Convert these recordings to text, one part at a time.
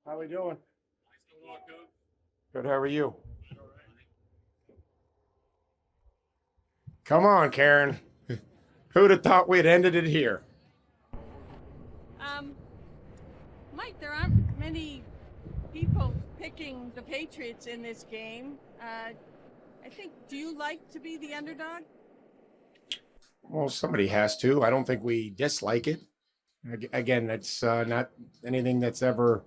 How we doing? Good. How are you? Come on, Karen. Who'd have thought we'd ended it here? Um, Mike, there aren't many people picking the Patriots in this game. I think, do you like to be the underdog? Well, somebody has to. I don't think we dislike it. Again, that's not anything that's ever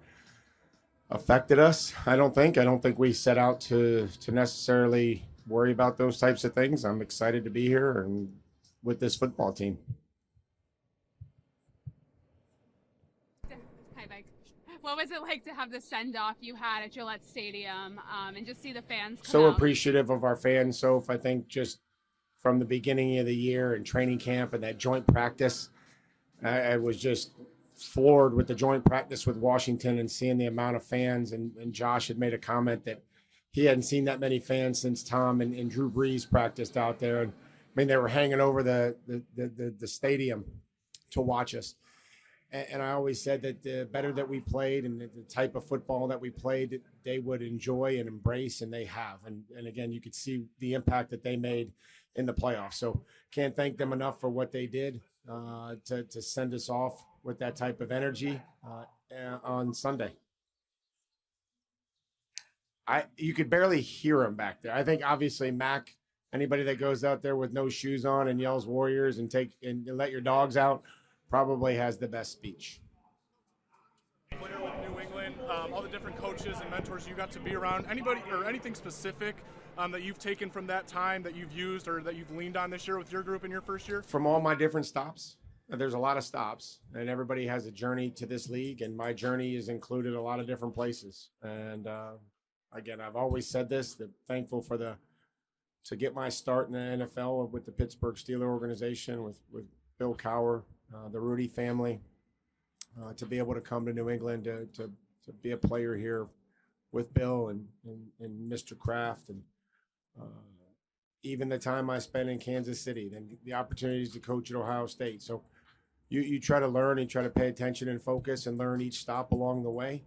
affected us. I don't think. I don't think we set out to necessarily worry about those types of things. I'm excited to be here and with this football team. Hi, Mike. What was it like to have the send-off you had at Gillette Stadium and just see the fans come So out? appreciative of our fans. So I think just from the beginning of the year and training camp and that joint practice, I was just floored with the joint practice with Washington and seeing the amount of fans. And Josh had made a comment that he hadn't seen that many fans since Tom and Drew Brees practiced out there. And I mean, they were hanging over the stadium to watch us. And I always said that the better that we played and the type of football that we played, they would enjoy and embrace, and they have. And again, you could see the impact that they made in the playoffs. So can't thank them enough for what they did to send us off with that type of energy on Sunday. You could barely hear him back there. I think obviously Mac, anybody that goes out there with no shoes on and yells Warriors and let your dogs out, probably has the best speech. Player with New England, all the different coaches and mentors you got to be around. Anybody or anything specific that you've taken from that time that you've used or that you've leaned on this year with your group in your first year? From all my different stops, there's a lot of stops, and everybody has a journey to this league, and my journey has included a lot of different places. And again, I've always said this, that thankful for to get my start in the NFL with the Pittsburgh Steelers organization, with Bill Cowher, the Rudy family, to be able to come to New England to be a player here with Bill and Mr. Kraft, and even the time I spent in Kansas City, then the opportunities to coach at Ohio State. So you try to learn and try to pay attention and focus and learn each stop along the way.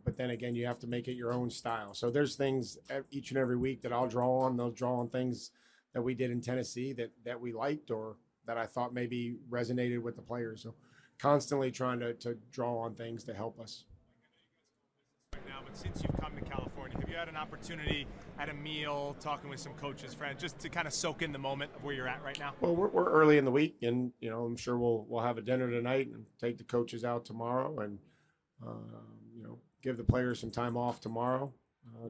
But then again, you have to make it your own style. So there's things each and every week that I'll draw on. They'll draw on things that we did in Tennessee that we liked or that I thought maybe resonated with the players. So constantly trying to draw on things to help us. Right now, but since you've come to California, have you had an opportunity at a meal, talking with some coaches, friends, just to kind of soak in the moment of where you're at right now? Well, we're early in the week, and I'm sure we'll have a dinner tonight and take the coaches out tomorrow, and give the players some time off tomorrow.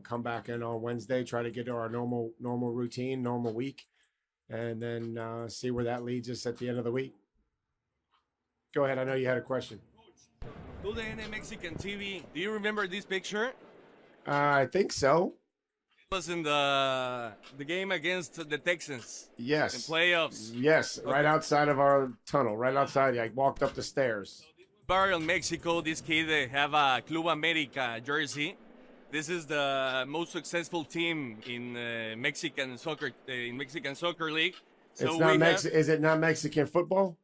Come back in on Wednesday, try to get to our normal routine, normal week, and then see where that leads us at the end of the week. Go ahead. I know you had a question. TUDN Mexican TV. Do you remember this picture? I think so. It was in the game against the Texans. Yes. In playoffs. Yes, okay. Right outside of our tunnel, right outside. I walked up the stairs. Barrio in Mexico, this kid have a Club America jersey. This is the most successful team in Mexican soccer league. So is it not Mexican football?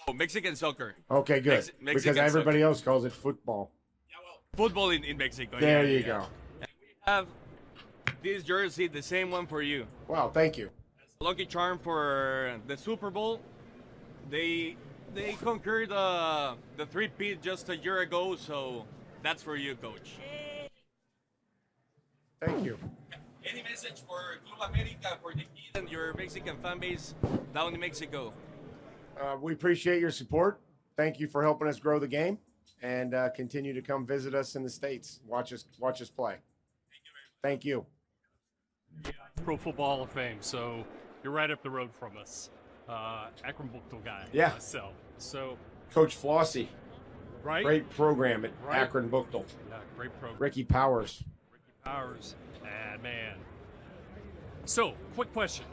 No, Mexican soccer. Okay, good. Because everybody else calls it football. Yeah, well, football in Mexico. There you go. And we have this jersey, the same one for you. Wow, thank you. Lucky charm for the Super Bowl. They conquered the three-peat just a year ago, so that's for you, Coach. Thank you. Any message for Club America, for the kid and your Mexican fan base down in Mexico? We appreciate your support. Thank you for helping us grow the game, and continue to come visit us in the States. Watch us play. Thank you. Pro Football Hall of Fame, so you're right up the road from us. Akron Buchtel guy. Yeah. Myself. So Coach Flossie. Right. Great program at Right. Akron Buchtel. Yeah, great program. Ricky Powers. Man. So, quick question.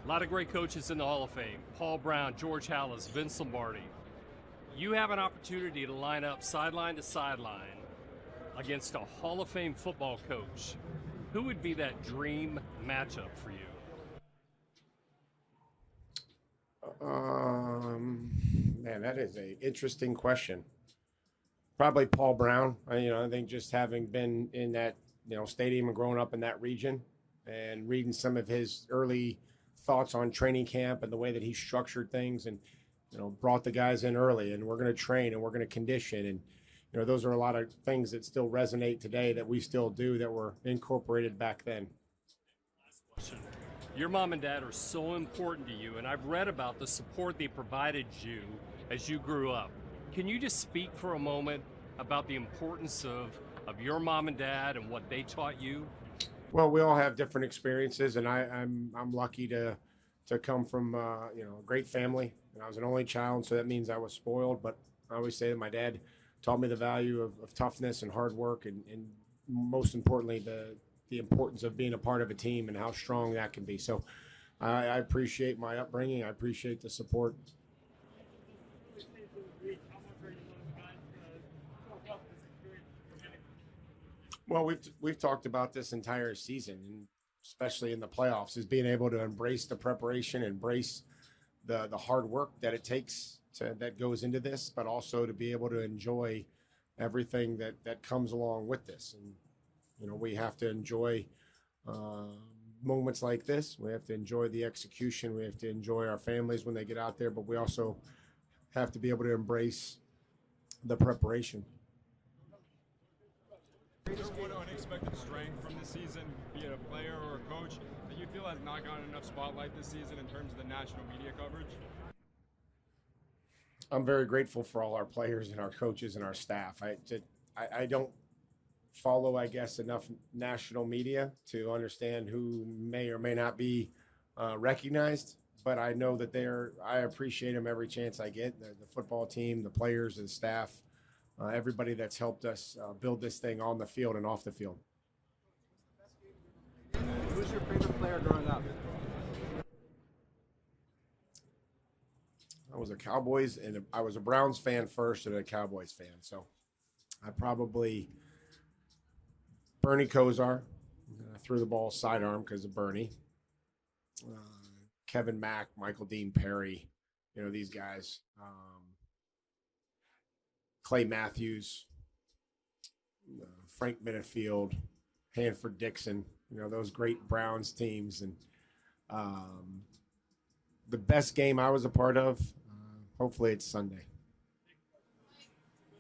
A lot of great coaches in the Hall of Fame. Paul Brown, George Halas, Vince Lombardi. You have an opportunity to line up sideline to sideline against a Hall of Fame football coach. Who would be that dream matchup for you? Man, that is an interesting question. Probably Paul Brown. I think just having been in that, stadium and growing up in that region and reading some of his early thoughts on training camp and the way that he structured things and, brought the guys in early and we're going to train and we're going to condition. And, those are a lot of things that still resonate today that we still do that were incorporated back then. Your mom and dad are so important to you, and I've read about the support they provided you as you grew up. Can you just speak for a moment about the importance of your mom and dad and what they taught you? Well, we all have different experiences, and I'm lucky to come from a great family. And I was an only child, so that means I was spoiled. But I always say that my dad taught me the value of toughness and hard work, and most importantly, the importance of being a part of a team and how strong that can be. So I appreciate my upbringing. I appreciate the support. Well, we've talked about this entire season, and especially in the playoffs, is being able to embrace the preparation, embrace the hard work that it takes that goes into this, but also to be able to enjoy everything that comes along with this. And we have to enjoy moments like this. We have to enjoy the execution. We have to enjoy our families when they get out there, but we also have to be able to embrace the preparation. Is there one unexpected strength from the season, be it a player or a coach, that you feel has not gotten enough spotlight this season in terms of the national media coverage? I'm very grateful for all our players and our coaches and our staff. I don't follow, I guess, enough national media to understand who may or may not be recognized, but I know that I appreciate them every chance I get. The football team, the players, and staff, everybody that's helped us build this thing on the field and off the field. Who's your favorite player growing up? I was a Cowboys and I was a Browns fan first and a Cowboys fan. So I probably Bernie Kosar. I threw the ball sidearm because of Bernie. Kevin Mack, Michael Dean Perry, these guys. Clay Matthews, Frank Minifield, Hanford Dixon, those great Browns teams. And the best game I was a part of, hopefully it's Sunday.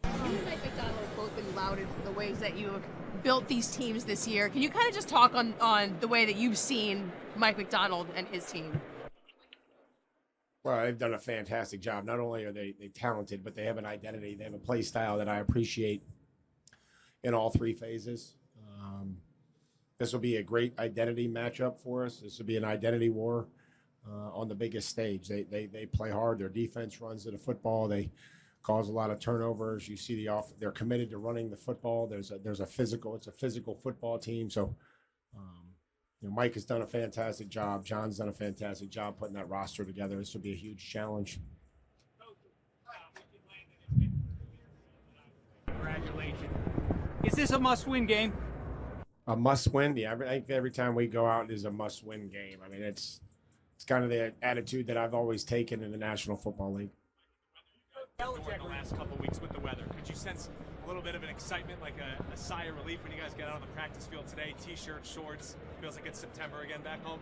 You and Mike McDonald have both been lauded for the ways that you have built these teams this year. Can you kind of just talk on the way that you've seen Mike McDonald and his team? Well, they've done a fantastic job. Not only are they talented, but they have an identity. They have a play style that I appreciate in all three phases. This will be a great identity matchup for us. This will be an identity war on the biggest stage. They play hard. Their defense runs to the football. They cause a lot of turnovers. You see they're committed to running the football. It's a physical football team. So, Mike has done a fantastic job. John's done a fantastic job putting that roster together. This will be a huge challenge. Congratulations. Is this a must-win game? A must-win? Yeah, I think every time we go out, it is a must-win game. I mean, it's kind of the attitude that I've always taken in the National Football League. The last couple of weeks with the weather, could you sense a little bit of an excitement, like a sigh of relief when you guys get out on the practice field today? T-shirts, shorts, feels like it's September again back home.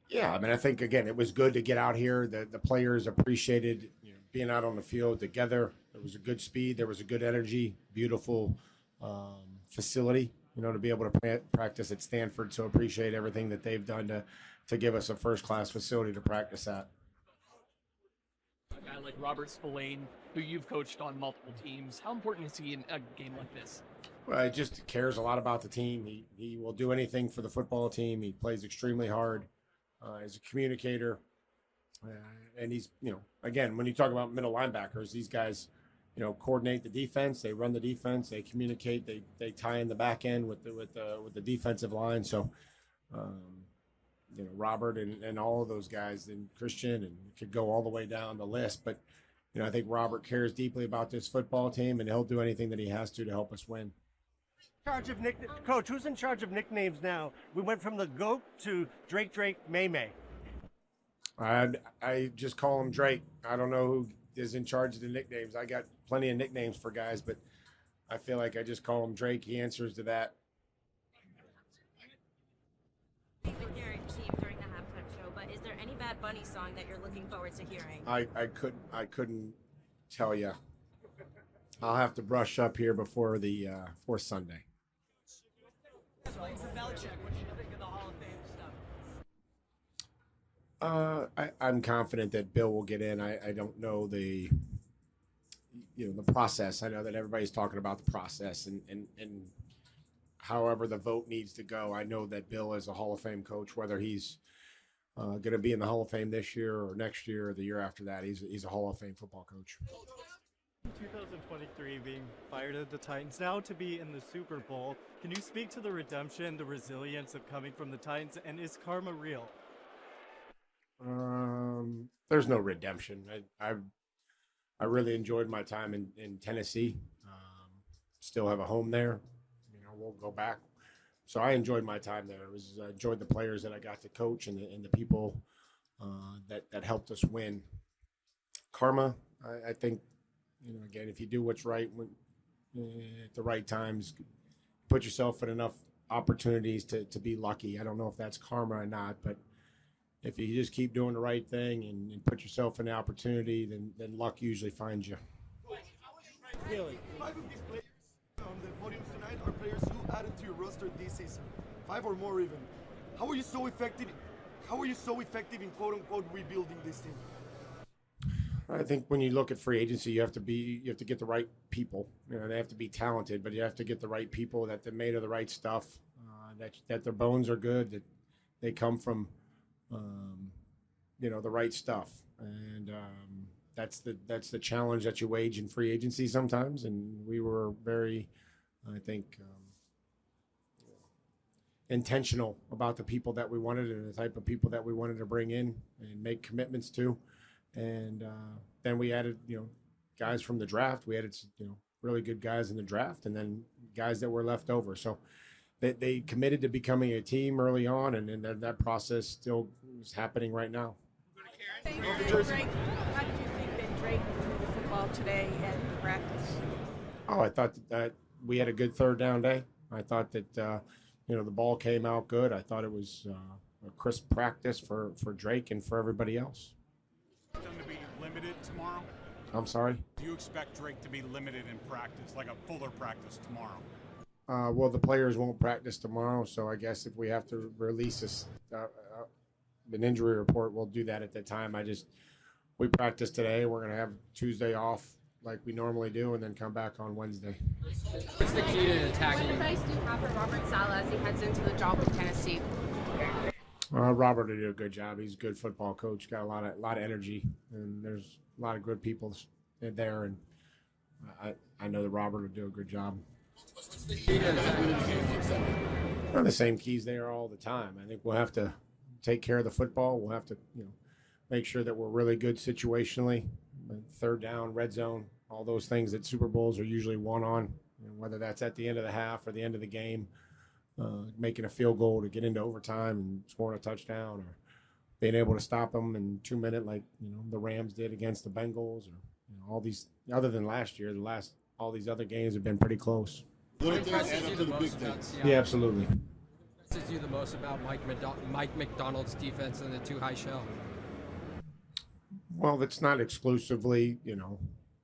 Yeah, I mean, I think again it was good to get out here. The players appreciated being out on the field together. There was a good speed, there was a good energy, beautiful facility. To be able to practice at Stanford, so appreciate everything that they've done to give us a first-class facility to practice at. A guy like Robert Spillane, who you've coached on multiple teams, how important is he in a game like this? Well, he just cares a lot about the team. He will do anything for the football team. He plays extremely hard. He's a communicator. And he's, again, when you talk about middle linebackers, these guys, coordinate the defense. They run the defense. They communicate. They tie in the back end with the defensive line. So, Robert and all of those guys, and Christian, and could go all the way down the list. But, I think Robert cares deeply about this football team, and he'll do anything that he has to help us win. Coach, who's in charge of nicknames now? We went from the GOAT to Drake, May. I just call him Drake. I don't know who is in charge of the nicknames. I got plenty of nicknames for guys, but I feel like I just call him Drake. He answers to that. Your team during the halftime show, but is there any Bad Bunny song that you're looking forward to hearing? I couldn't tell you. I'll have to brush up here before Sunday. I'm confident that Bill will get in. I don't know the process. I know that everybody's talking about the process and however the vote needs to go. I know that Bill is a Hall of Fame coach, whether he's going to be in the Hall of Fame this year or next year or the year after that. He's a Hall of Fame football coach. 2023 being fired at the Titans, now to be in the Super Bowl. Can you speak to the redemption, the resilience of coming from the Titans, and is karma real? There's no redemption. I really enjoyed my time in Tennessee. Still have a home there. We'll go back. So I enjoyed my time there. I enjoyed the players that I got to coach and the people that helped us win. Karma, I think, again, if you do what's right at the right times, put yourself in enough opportunities to be lucky. I don't know if that's karma or not, but if you just keep doing the right thing and put yourself in the opportunity, then luck usually finds you. Really? 5 of these players on the podium tonight are players you added to your roster this season. 5 or more even. How are you so effective in quote unquote rebuilding this team? I think when you look at free agency, you have to get the right people. They have to be talented, but you have to get the right people that they're made of the right stuff, that their bones are good, that they come from, the right stuff. And that's the challenge that you wage in free agency sometimes. And we were very, I think, intentional about the people that we wanted and the type of people that we wanted to bring in and make commitments to. And then we added, guys from the draft. We added, really good guys in the draft, and then guys that were left over. So they committed to becoming a team early on, and that process still is happening right now. Drake, how did you think that Drake threw the football today at practice? Oh, I thought that we had a good third down day. I thought that, the ball came out good. I thought it was a crisp practice for Drake and for everybody else. To be limited tomorrow? I'm sorry? Do you expect Drake to be limited in practice, like a fuller practice tomorrow? Well, the players won't practice tomorrow, so I guess if we have to release an injury report, we'll do that at that time. We practiced today. We're going to have Tuesday off like we normally do and then come back on Wednesday. What's the key to attacking? What advice do you have for Robert Saleh as he heads into the job with Tennessee? Robert did a good job. He's a good football coach. Got a lot of energy, and there's a lot of good people there. And I know that Robert will do a good job. The same keys there all the time. I think we'll have to take care of the football. We'll have to, make sure that we're really good situationally. Third down, red zone, all those things that Super Bowls are usually won on. Whether that's at the end of the half or the end of the game. Making a field goal to get into overtime and scoring a touchdown, or being able to stop them in 2 minutes, like the Rams did against the Bengals, or all these. Other than last year, all these other games have been pretty close. What impresses you the most about Seattle? Yeah, absolutely. What impresses you the most about Mike McDonald's defense and the two high shell? Well, it's not exclusively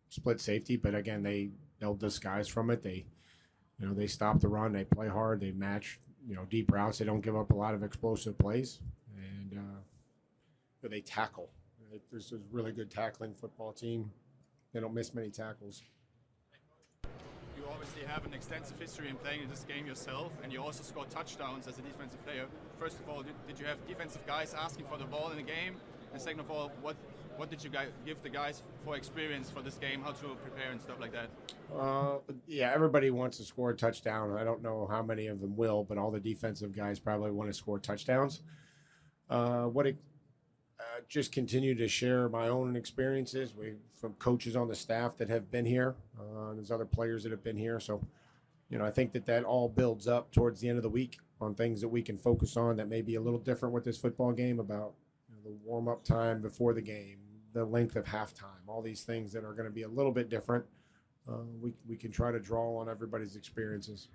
split safety, but again, they'll disguise from it. They stop the run. They play hard. They match, deep routes. They don't give up a lot of explosive plays, and they tackle. There's a really good tackling football team. They don't miss many tackles. You obviously have an extensive history in playing in this game yourself, and you also scored touchdowns as a defensive player. First of all, did you have defensive guys asking for the ball in the game? And second of all, what did you guys give the guys for experience for this game, how to prepare and stuff like that? Yeah, everybody wants to score a touchdown. I don't know how many of them will, but all the defensive guys probably want to score touchdowns. Just continue to share my own experiences from coaches on the staff that have been here. There's other players that have been here. So, I think that all builds up towards the end of the week on things that we can focus on that may be a little different with this football game about the warm-up time before the game, the length of halftime, all these things that are going to be a little bit different. We can try to draw on everybody's experiences.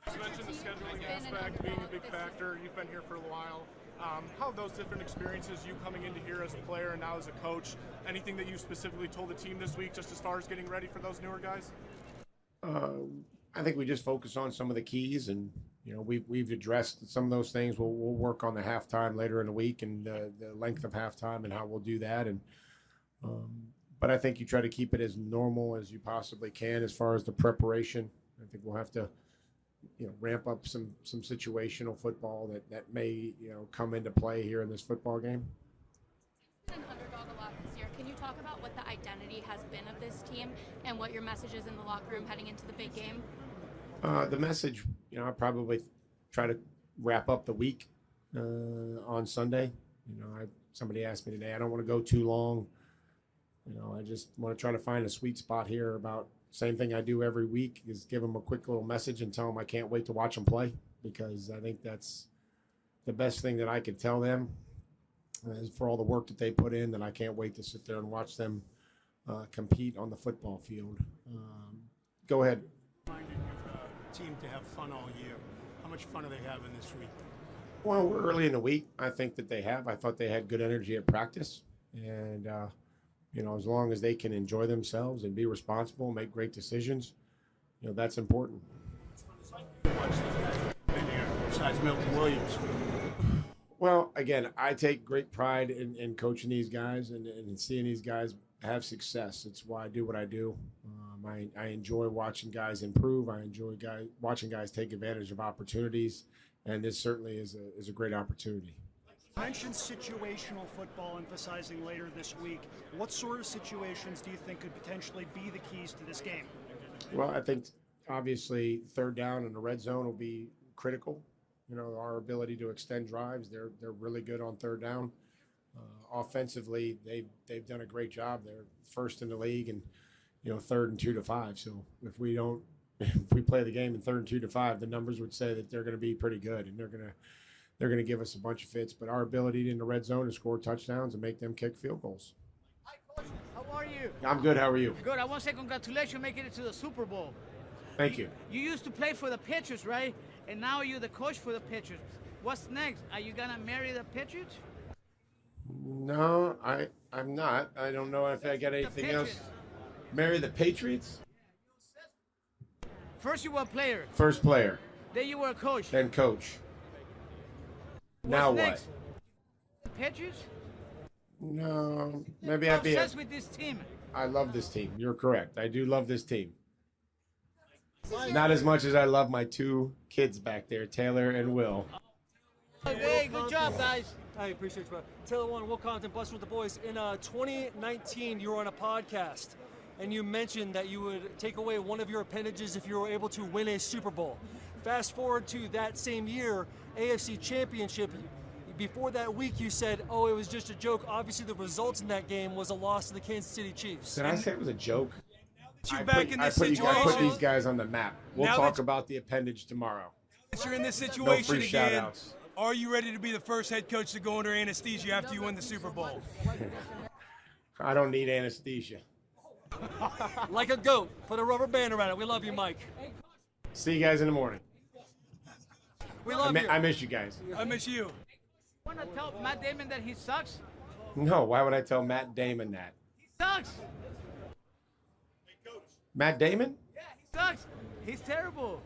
You mentioned the scheduling aspect being a big factor. You've been here for a while. How have those different experiences, you coming into here as a player and now as a coach, anything that you specifically told the team this week just as far as getting ready for those newer guys? I think we just focus on some of the keys, and we've addressed some of those things. We'll work on the halftime later in the week and the length of halftime and how we'll do that. And but I think you try to keep it as normal as you possibly can as far as the preparation. I think we'll have to ramp up some situational football that may come into play here in this football game. An underdog a lot this year. Can you talk about what the identity has been of this team and what your message is in the locker room heading into the big game? The message, I probably try to wrap up the week on Sunday. Somebody asked me today, I don't want to go too long. I just want to try to find a sweet spot here about same thing I do every week is give them a quick little message and tell them I can't wait to watch them play, because I think that's the best thing that I could tell them is for all the work that they put in, that I can't wait to sit there and watch them compete on the football field. Go ahead. Team to have fun all year. How much fun are they having this week? Well, we're early in the week. I think that they have. I thought they had good energy at practice, and as long as they can enjoy themselves and be responsible, make great decisions, that's important. Besides Milton Williams. Well, again, I take great pride in coaching these guys and seeing these guys have success. It's why I do what I do. I enjoy watching guys improve. I enjoy watching guys take advantage of opportunities, and this certainly is a great opportunity. You mentioned situational football, emphasizing later this week. What sort of situations do you think could potentially be the keys to this game? Well, I think obviously third down in the red zone will be critical. Our ability to extend drives, they're really good on third down. Offensively, they've done a great job. They're first in the league, and 3rd and 2 to 5. So if we play the game in 3rd and 2 to 5, the numbers would say that they're going to be pretty good, and they're going to give us a bunch of fits. But our ability in the red zone to score touchdowns and make them kick field goals. Hi, Coach. How are you? I'm good. How are you? Good. I want to say congratulations making it to the Super Bowl. Thank you. You used to play for the Patriots, right? And now you're the coach for the Patriots. What's next? Are you going to marry the Patriots? No, I'm not. I don't know if I got anything else. Marry the Patriots? First you were a player. First player. Then you were a coach. Then coach. Now what? Next? The Patriots? No, maybe I'd be obsessed with this team. I love this team. You're correct. I do love this team. Not as much as I love my 2 kids back there, Taylor and Will. Hey, good job, guys. I appreciate you, bro. Taylor Warren, Will Compton, Buster with the Boys. In 2019, you were on a podcast, and you mentioned that you would take away one of your appendages if you were able to win a Super Bowl. Fast forward to that same year, AFC Championship. Before that week, you said, oh, it was just a joke. Obviously, the results in that game was a loss to the Kansas City Chiefs. Did I say it was a joke? I put these guys on the map. We'll talk about the appendage tomorrow. Since you're in this No situation free again, shout-outs. are you ready to be the first head coach to go under anesthesia after you win the Super Bowl? I don't need anesthesia. Like a goat. Put a rubber band around it. We love you, Mike. See you guys in the morning. We love you. I miss you guys. I miss you. Want to tell Matt Damon that he sucks? No, why would I tell Matt Damon that? He sucks. Matt Damon? Yeah, he sucks. He's terrible.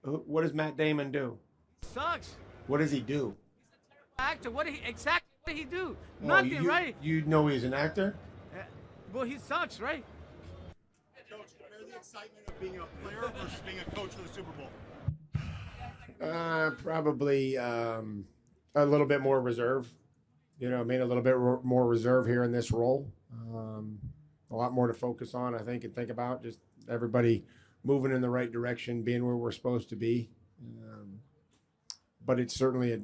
What does Matt Damon do? Sucks. What does he do? Actor. Exactly what did he do? Oh, Nothing, right? You know he's an actor? Well, he sucks, right? Coach, compare the excitement of being a player versus being a coach for the Super Bowl. Probably a little bit more reserve. A little bit more reserve here in this role. A lot more to focus on, I think, and think about. Just everybody moving in the right direction, being where we're supposed to be. But it's certainly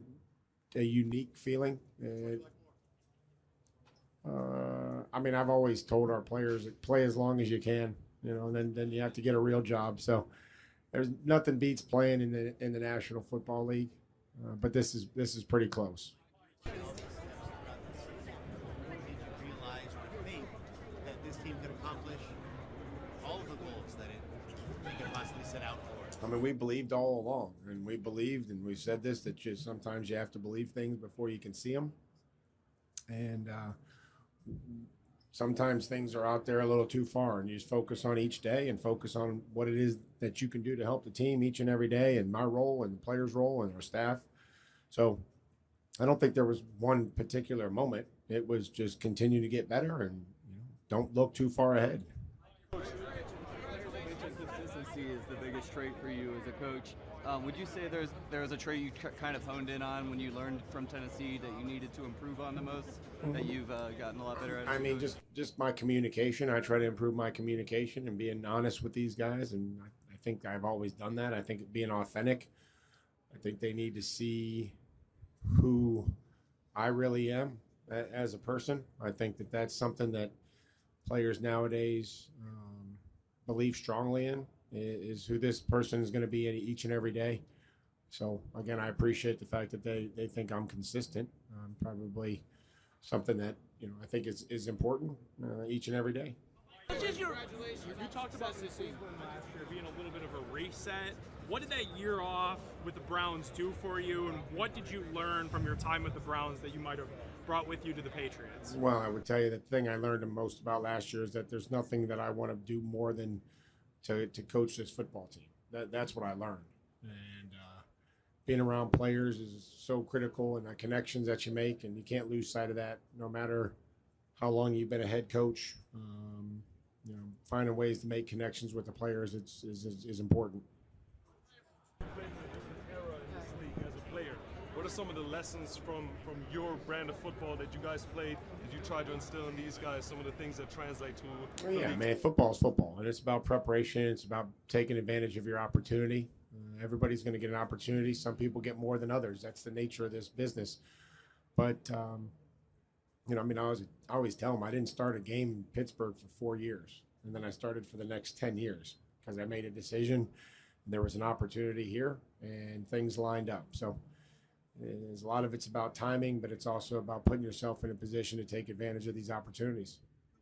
a unique feeling. I've always told our players, play as long as you can, and then you have to get a real job. So there's nothing beats playing in the National Football League, but this is pretty close. I mean, we believed all along, and we believed, and we said this, that sometimes you have to believe things before you can see them. And sometimes things are out there a little too far, and you just focus on each day and focus on what it is that you can do to help the team each and every day, and my role and the players' role and our staff. So I don't think there was one particular moment. It was just continue to get better and don't look too far ahead. Consistency is the biggest trait for you as a coach. Would you say there's a trait you kind of honed in on when you learned from Tennessee that you needed to improve on the most, that you've gotten a lot better at? I mean, just my communication. I try to improve my communication and being honest with these guys, and I think I've always done that. I think being authentic. I think they need to see who I really am as a person. I think that that's something that players nowadays believe strongly in, is who this person is going to be each and every day. So again, I appreciate the fact that they think I'm consistent. Probably something that I think is important each and every day. Congratulations. You talked about this season last year being a little bit of a reset. What did that year off with the Browns do for you, and what did you learn from your time with the Browns that you might have brought with you to the Patriots? Well, I would tell you the thing I learned the most about last year is that there's nothing that I want to do more than to coach this football team. That's what I learned. And being around players is so critical, and the connections that you make, and you can't lose sight of that no matter how long you've been a head coach. Finding ways to make connections with the players is important. As a player, what are some of the lessons from your brand of football that you guys played that you try to instill in these guys, some of the things that translate to Well, yeah, man, football is football, and it's about preparation. It's about taking advantage of your opportunity. Everybody's going to get an opportunity. Some people get more than others. That's the nature of this business. But I always tell them I didn't start a game in Pittsburgh for 4 years, and then I started for the next 10 years because I made a decision. There was an opportunity here, and things lined up. So there's a lot of it's about timing, but it's also about putting yourself in a position to take advantage of these opportunities.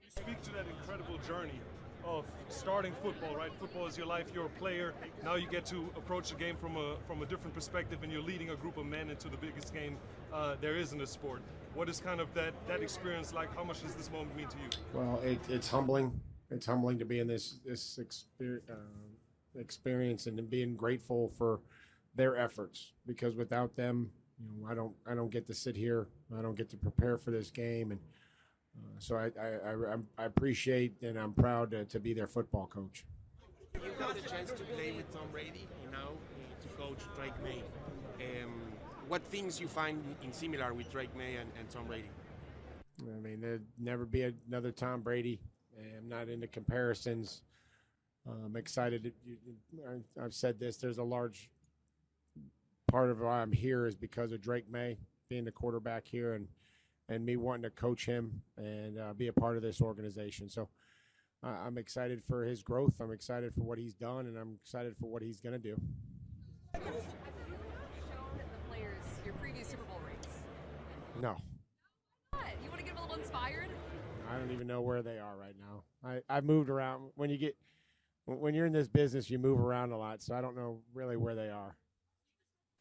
Speak to that incredible journey of starting football, right? Football is your life. You're a player. Now you get to approach the game from a different perspective, and you're leading a group of men into the biggest game there is in the sport. What is kind of that experience like? How much does this moment mean to you? Well, it's humbling. It's humbling to be in this experience and being grateful for their efforts, because without them, I don't get to sit here. I don't get to prepare for this game, and so I appreciate and I'm proud to be their football coach. You got the chance to play with Tom Brady, to coach Drake May. What things you find in similar with Drake May and Tom Brady? I mean, there'd never be another Tom Brady. I'm not into comparisons. I'm excited. I've said this. There's a large part of why I'm here is because of Drake May being the quarterback here, and me wanting to coach him and be a part of this organization. So I'm excited for his growth. I'm excited for what he's done, and I'm excited for what he's going to do. Have you shown the players your previous Super Bowl rings? No. What? You want to get them a little inspired? I don't even know where they are right now. I've moved around. When you're in this business, you move around a lot, so I don't know really where they are.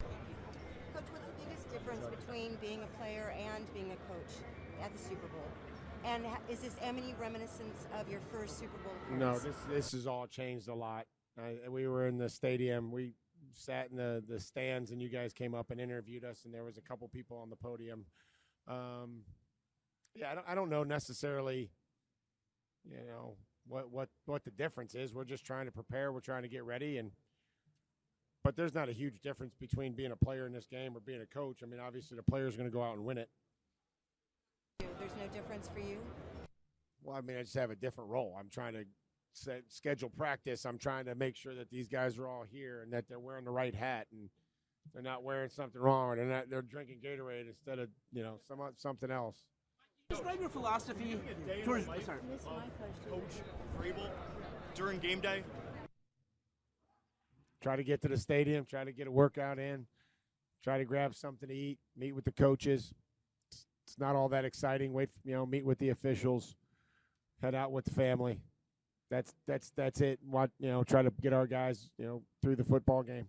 Coach, what's the biggest difference between being a player and being a coach at the Super Bowl? And is this any reminiscence of your first Super Bowl appearance? No, this has all changed a lot. We were in the stadium. We sat in the stands, and you guys came up and interviewed us, and there was a couple people on the podium. I don't know necessarily, what the difference is. We're just trying to prepare. We're trying to get ready, but there's not a huge difference between being a player in this game or being a coach. I mean, obviously the player's going to go out and win it. There's no difference for you? Well, I mean, I just have a different role. I'm trying to schedule practice. I'm trying to make sure that these guys are all here and that they're wearing the right hat and they're not wearing something wrong, or they're drinking Gatorade instead of something else. Describe your philosophy towards Coach Vrabel during game day. Try to get to the stadium, try to get a workout in, try to grab something to eat, meet with the coaches. It's not all that exciting. Meet with the officials, head out with the family. that's it. What try to get our guys through the football game.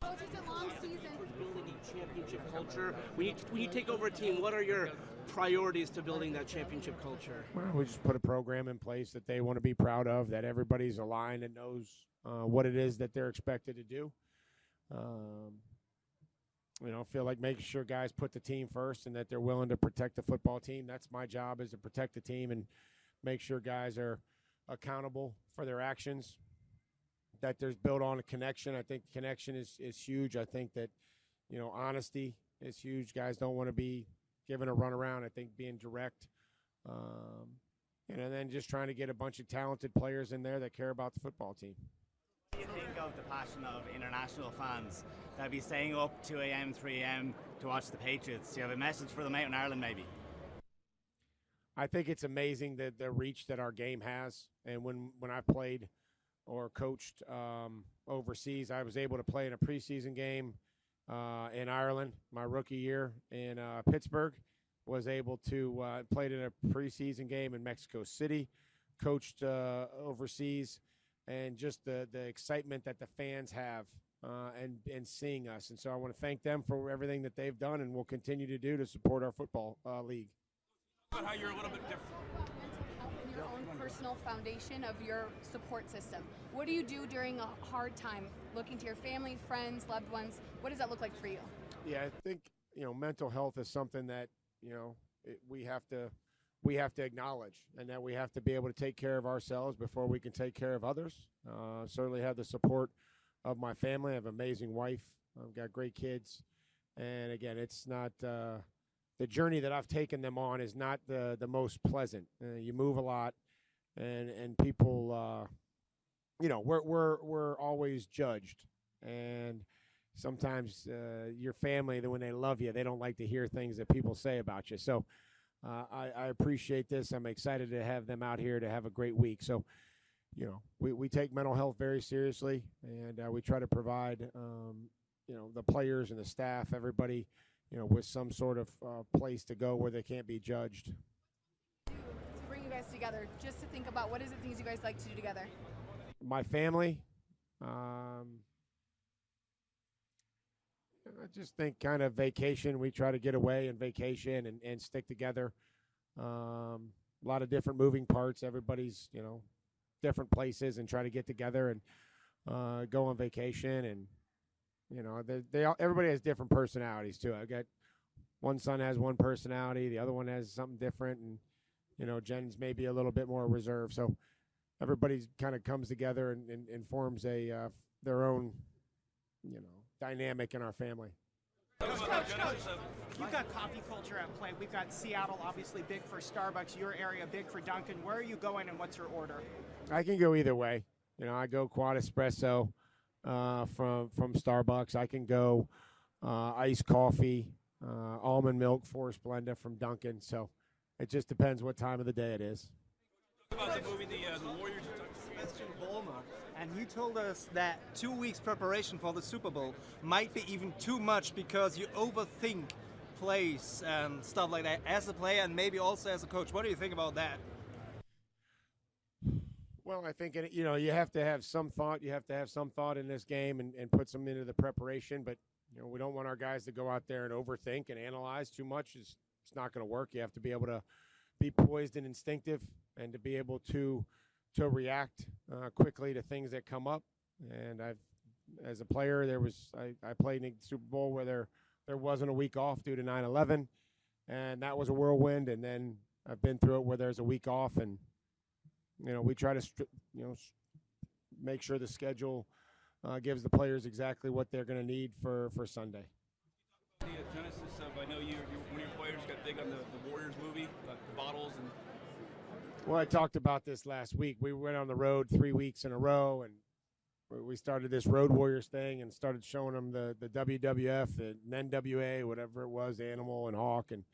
Coach, it's a long season. Building a championship culture. When you take over a team, what are your priorities to building that championship culture? Well, we just put a program in place that they want to be proud of, that everybody's aligned and knows what it is that they're expected to do. Feel like making sure guys put the team first and that they're willing to protect the football team. That's my job, is to protect the team and make sure guys are accountable for their actions, that there's built on a connection. I think connection is huge. I think that, honesty is huge. Guys don't want to be given a runaround. I think being direct, and then just trying to get a bunch of talented players in there that care about the football team. What do you think of the passion of international fans that be staying up 2 a.m., 3 a.m. to watch the Patriots? Do you have a message for them out in Ireland, maybe? I think it's amazing the reach that our game has. And when I played or coached overseas, I was able to play in a preseason game in Ireland my rookie year. In Pittsburgh, was able to played in a preseason game in Mexico City, coached overseas, and just the excitement that the fans have and seeing us. And so I want to thank them for everything that they've done and will continue to do to support our football league. About how you're a little bit different. In your own personal foundation of your support system. What do you do during a hard time? Looking to your family, friends, loved ones. What does that look like for you? Yeah, I think mental health is something that we have to acknowledge, and that we have to be able to take care of ourselves before we can take care of others. Certainly have the support of my family. I have an amazing wife. I've got great kids, and again, it's not. The journey that I've taken them on is not the most pleasant. You move a lot, and people, we're always judged, and sometimes your family, when they love you, they don't like to hear things that people say about you. So I appreciate this. I'm excited to have them out here to have a great week. So, we take mental health very seriously, and we try to provide, the players and the staff, everybody, with some sort of place to go where they can't be judged. To bring you guys together, just to think about what is it things you guys like to do together? My family, I just think kind of vacation. We try to get away and vacation and stick together. A lot of different moving parts. Everybody's, different places, and try to get together and go on vacation. And everybody has different personalities too. I got one son has one personality, the other one has something different, and Jen's maybe a little bit more reserved. So everybody kind of comes together and forms their own dynamic in our family. Coach, you've got coffee culture at play. We've got Seattle, obviously big for Starbucks. Your area, big for Dunkin'. Where are you going, and what's your order? I can go either way. I go quad espresso from Starbucks. I can go iced coffee, almond milk, Forest Blender from Dunkin'. So it just depends what time of the day it is. About the movie, the Warriors, Sebastian Vollmer, and he told us that 2 weeks preparation for the Super Bowl might be even too much because you overthink plays and stuff like that as a player and maybe also as a coach. What do you think about that? Well, I think, you have to have some thought. You have to have some thought in this game and put some into the preparation. But, we don't want our guys to go out there and overthink and analyze too much. It's not going to work. You have to be able to be poised and instinctive and to be able to react quickly to things that come up. And as a player, I played in the Super Bowl where there wasn't a week off due to 9/11, and that was a whirlwind. And then I've been through it where there's a week off, and we try to make sure the schedule gives the players exactly what they're going to need for Sunday. The genesis of, I know one of your players got big on the Warriors movie, the bottles and. Well, I talked about this last week. We went on the road 3 weeks in a row, and we started this Road Warriors thing and started showing them the WWF, the NWA, whatever it was, Animal and Hawk. And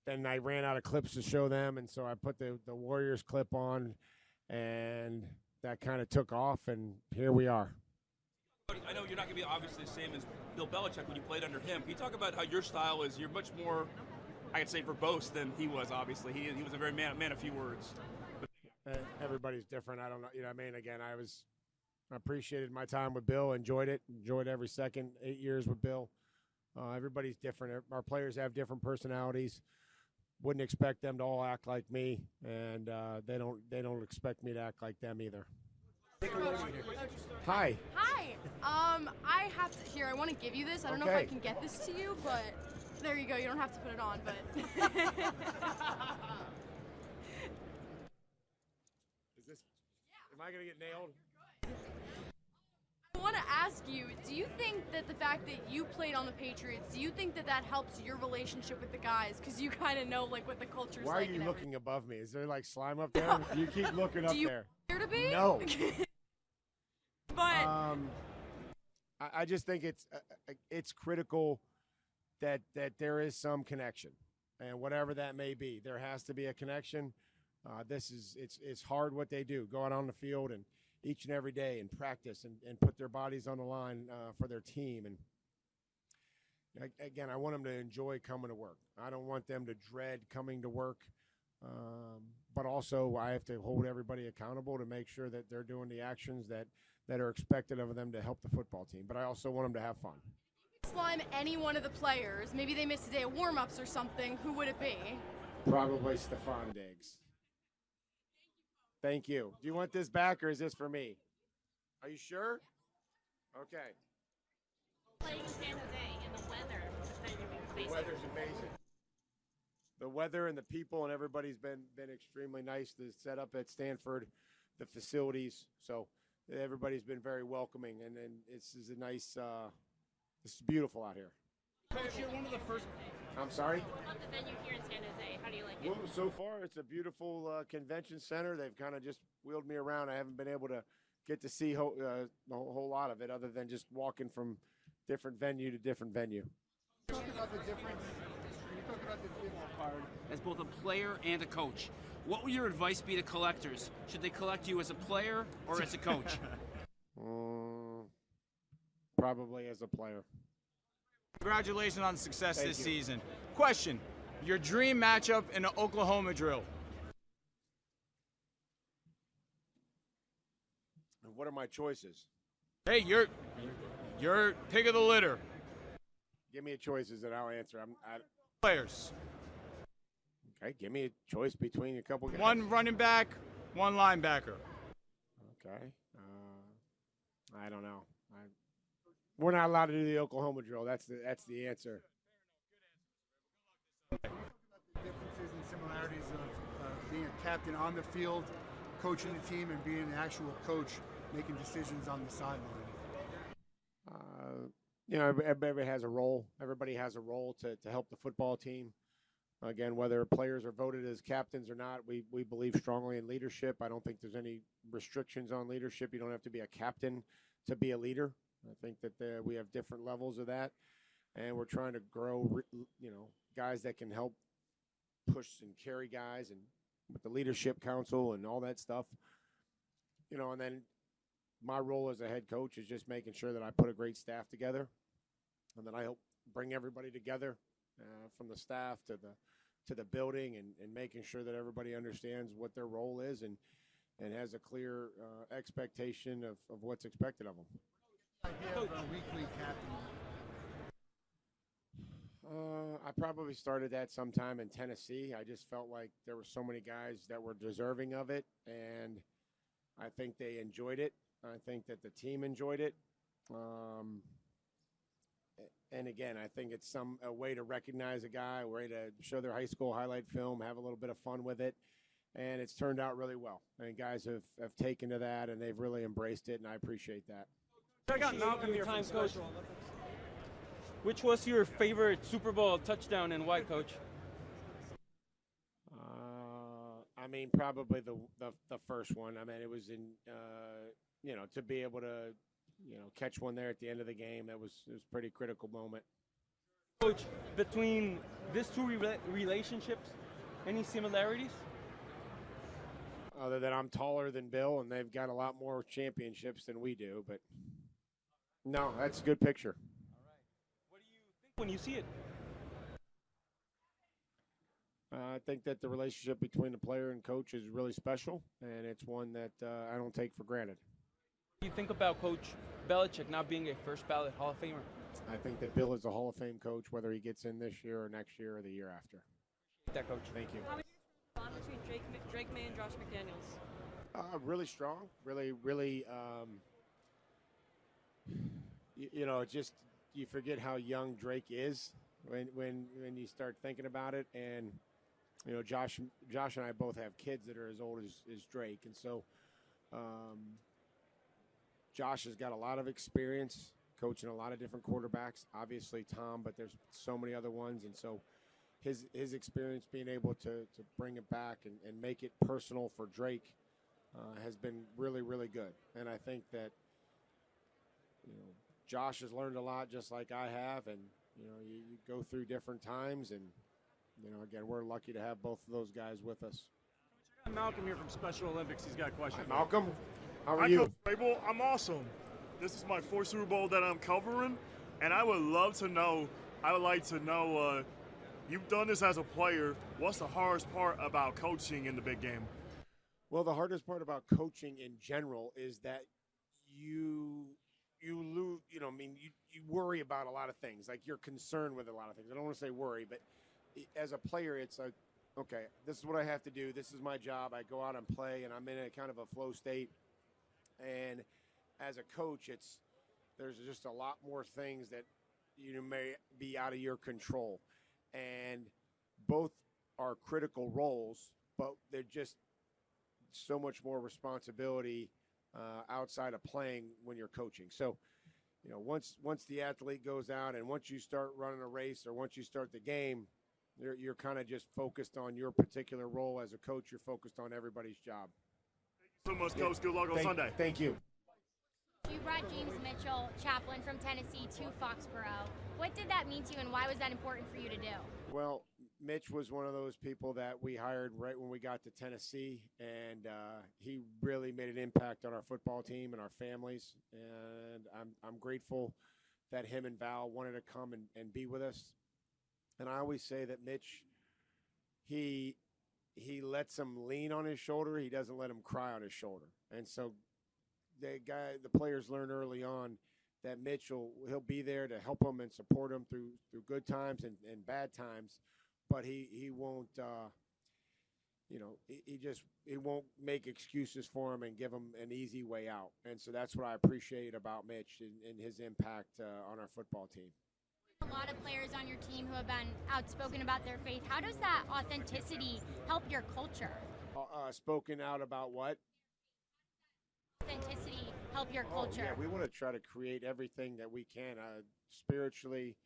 then I ran out of clips to show them, and so I put the Warriors clip on, and that kind of took off, and here we are. I know you're not going to be obviously the same as Bill Belichick when you played under him. Can you talk about how your style is? You're much more, I could say, verbose than he was, obviously. He was a very man of few words. Everybody's different. I don't know. You know what I mean? Again, I appreciated my time with Bill, enjoyed it, enjoyed every second, 8 years with Bill. Everybody's different. Our players have different personalities. Wouldn't expect them to all act like me, and they don't expect me to act like them either. Hi. Hi. I have to here. I want to give you this. I don't know if I can get this to you, but there you go. You don't have to put it on, but. Is this? Am I gonna get nailed? I want to ask you, do you think that the fact that you played on the Patriots, do you think that that helps your relationship with the guys? Because you kind of know like what the culture's Why like. are you looking above me? Is there like slime up there? You keep looking up Do you there. care to be? No. But I just think it's critical that there is some connection, and whatever that may be, there has to be a connection. It's hard what they do, go out on the field and each and every day and practice and put their bodies on the line for their team. And again, I want them to enjoy coming to work. I don't want them to dread coming to work. But also I have to hold everybody accountable to make sure that they're doing the actions that are expected of them to help the football team. But I also want them to have fun. slime any one of the players, maybe they missed a day of warm-ups or something, who would it be? Probably Stephon Diggs. Thank you. Do you want this back or is this for me? Are you sure? Okay. Playing in San Jose in the weather that you're facing. The weather's amazing. The weather and the people and everybody's been extremely nice. The setup at Stanford, the facilities. So everybody's been very welcoming, and this is a nice. This is beautiful out here. Coach, you're one of the first. I'm sorry? How about the venue here in San Jose? How do you like it? Well, so far it's a beautiful convention center. They've kind of just wheeled me around. I haven't been able to get to see a whole lot of it, other than just walking from different venue to different venue. Talk about the difference. You talk about the difference part. As both a player and a coach, what would your advice be to collectors? Should they collect you as a player or as a coach? Probably as a player. Congratulations on success Thank this you. season. Question, your dream matchup in the Oklahoma drill. And what are my choices? Hey, your pick of the litter. Give me a choices and I'll answer. Players. Okay, give me a choice between a couple guys. One running back, one linebacker. Okay. I don't know. We're not allowed to do the Oklahoma drill. That's the answer. Differences and similarities of being a captain on the field, coaching the team, and being an actual coach making decisions on the sideline. Everybody has a role. Everybody has a role to help the football team. Again, whether players are voted as captains or not, we believe strongly in leadership. I don't think there's any restrictions on leadership. You don't have to be a captain to be a leader. I think that we have different levels of that, and we're trying to grow, guys that can help push and carry guys, and with the leadership council and all that stuff, and then my role as a head coach is just making sure that I put a great staff together, and that I help bring everybody together, from the staff to the building, and making sure that everybody understands what their role is and has a clear expectation of what's expected of them. Weekly captain. I probably started that sometime in Tennessee. I just felt like there were so many guys that were deserving of it, and I think they enjoyed it. I think that the team enjoyed it. And again, I think it's a way to recognize a guy, a way to show their high school highlight film, have a little bit of fun with it, and it's turned out really well. And guys have taken to that, and they've really embraced it, and I appreciate that. Check out Malcolm here from Coach. Which was your favorite Super Bowl touchdown and why, Coach? Probably the first one. It was in, to be able to, catch one there at the end of the game. It was a pretty critical moment. Coach, between these two relationships, any similarities? Other than I'm taller than Bill, and they've got a lot more championships than we do, but no, that's a good picture. When you see it? I think that the relationship between the player and coach is really special, and it's one that I don't take for granted. What do you think about Coach Belichick not being a first ballot Hall of Famer? I think that Bill is a Hall of Fame coach, whether he gets in this year or next year or the year after. That coach. Thank you. How was your bond between Drake May and Josh McDaniels? Really strong, really. Just you forget how young Drake is when you start thinking about it, and Josh and I both have kids that are as old as Drake, and so Josh has got a lot of experience coaching a lot of different quarterbacks. Obviously Tom, but there's so many other ones, and so his experience being able to bring it back and make it personal for Drake has been really, really good. And I think that Josh has learned a lot just like I have, and you go through different times, and again, we're lucky to have both of those guys with us. Malcolm here from Special Olympics. He's got a question. Hi, Malcolm. How are Hi, you? Coach Vrabel. I'm awesome. This is my fourth Super Bowl that I'm covering, and I would like to know, you've done this as a player. What's the hardest part about coaching in the big game? Well, the hardest part about coaching in general is that you lose, you worry about a lot of things. Like, you're concerned with a lot of things. I don't want to say worry, but as a player, it's like, okay, this is what I have to do. This is my job. I go out and play, and I'm in a kind of a flow state. And as a coach, there's just a lot more things that may be out of your control. And both are critical roles, but they're just so much more responsibility outside of playing when you're coaching. So, once the athlete goes out and once you start running a race or once you start the game, you're kind of just focused on your particular role as a coach. You're focused on everybody's job. Thank you so much, Coach. Good luck on Sunday. Thank you. You brought James Mitchell, chaplain from Tennessee, to Foxborough. What did that mean to you, and why was that important for you to do? Well, Mitch was one of those people that we hired right when we got to Tennessee, and he really made an impact on our football team and our families. And I'm grateful that him and Val wanted to come and be with us. And I always say that Mitch, he lets him lean on his shoulder. He doesn't let him cry on his shoulder. And so the players learn early on that Mitch he'll be there to help them and support them through good times and bad times, but he won't he won't make excuses for him and give him an easy way out. And so that's what I appreciate about Mitch and his impact on our football team. A lot of players on your team who have been outspoken about their faith. How does that authenticity help your culture? Spoken out about what? Authenticity help your culture? Yeah, we want to try to create everything that we can, spiritually,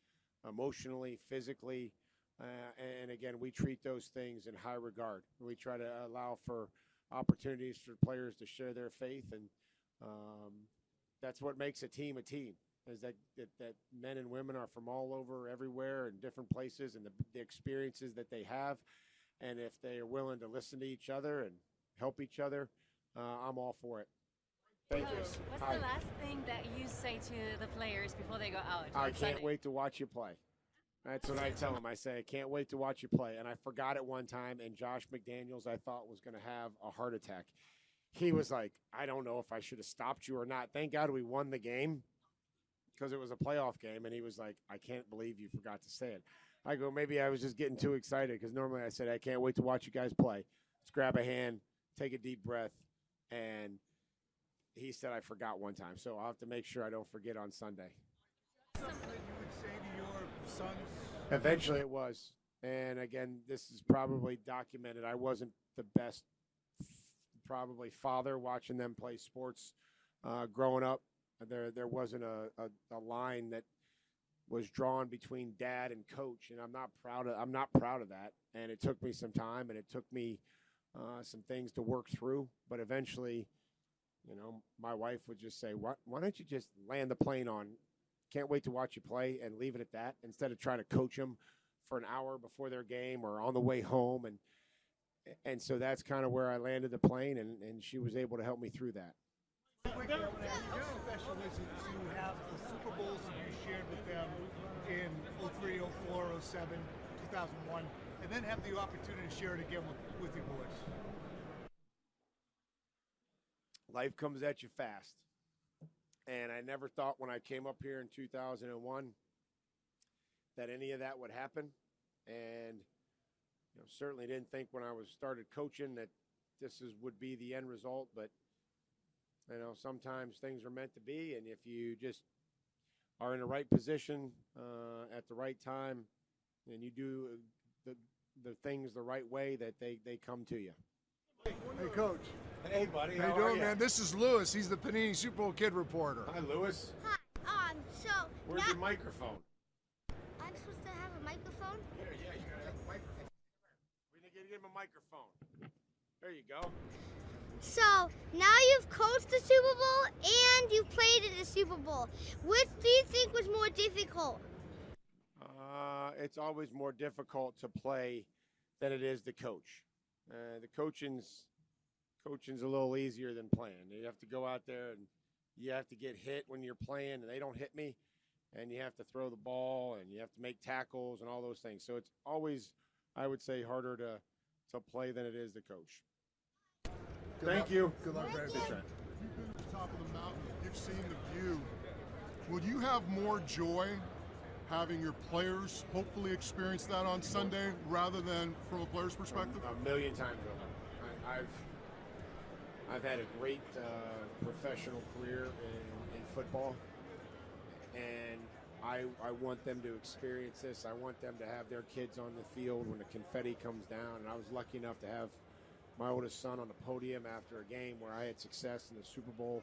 emotionally, physically, and again, we treat those things in high regard. We try to allow for opportunities for players to share their faith, and that's what makes a team, is that men and women are from all over, everywhere, and different places, and the experiences that they have, and if they are willing to listen to each other and help each other, I'm all for it. Thank you. What's Hi. the last thing that you say to the players before they go out? I on can't Sunday? wait to watch you play. That's what I tell them. I say, I can't wait to watch you play. And I forgot it one time, and Josh McDaniels, I thought, was going to have a heart attack. He was like, I don't know if I should have stopped you or not. Thank God we won the game because it was a playoff game. And he was like, I can't believe you forgot to say it. I go, maybe I was just getting too excited because normally I said, I can't wait to watch you guys play. Let's grab a hand, take a deep breath, and he said I forgot one time, so I'll have to make sure I don't forget on Sunday. Something that you would say to your sons? Eventually it was. And again, this is probably documented. I wasn't the best, probably father watching them play sports growing up. There wasn't a line that was drawn between dad and coach, and I'm not proud of that. And it took me some time, and it took me some things to work through. But eventually, my wife would just say, why don't you just land the plane on, can't wait to watch you play, and leave it at that, instead of trying to coach them for an hour before their game or on the way home. And so that's kind of where I landed the plane, and she was able to help me through that. How special is it to have the Super Bowls that you shared with them in 03, 04, 07, 2001? and then have the opportunity to share it again with your boys? Life comes at you fast. And I never thought when I came up here in 2001 that any of that would happen. And certainly didn't think when I started coaching that would be the end result. But sometimes things are meant to be, and if you just are in the right position at the right time, and you do the things the right way, that they come to you. Hey, Coach. Hey, buddy. How you doing, man? This is Lewis. He's the Panini Super Bowl Kid reporter. Hi, Lewis. Hi. So Where's your microphone? I'm supposed to have a microphone? Yeah, you gotta have a microphone. We need to give him a microphone. There you go. So now you've coached the Super Bowl and you've played in the Super Bowl. Which do you think was more difficult? It's always more difficult to play than it is to coach. The coaching's a little easier than playing. You have to go out there and you have to get hit when you're playing, and they don't hit me, and you have to throw the ball, and you have to make tackles and all those things. So it's always, I would say, harder to play than it is to coach. Thank you. Good luck, Brad. If you've been at the top of the mountain, you've seen the view. Would you have more joy having your players hopefully experience that on Sunday rather than from a player's perspective? A million times over. I've had a great professional career in football, and I want them to experience this. I want them to have their kids on the field when the confetti comes down. And I was lucky enough to have my oldest son on the podium after a game where I had success in the Super Bowl,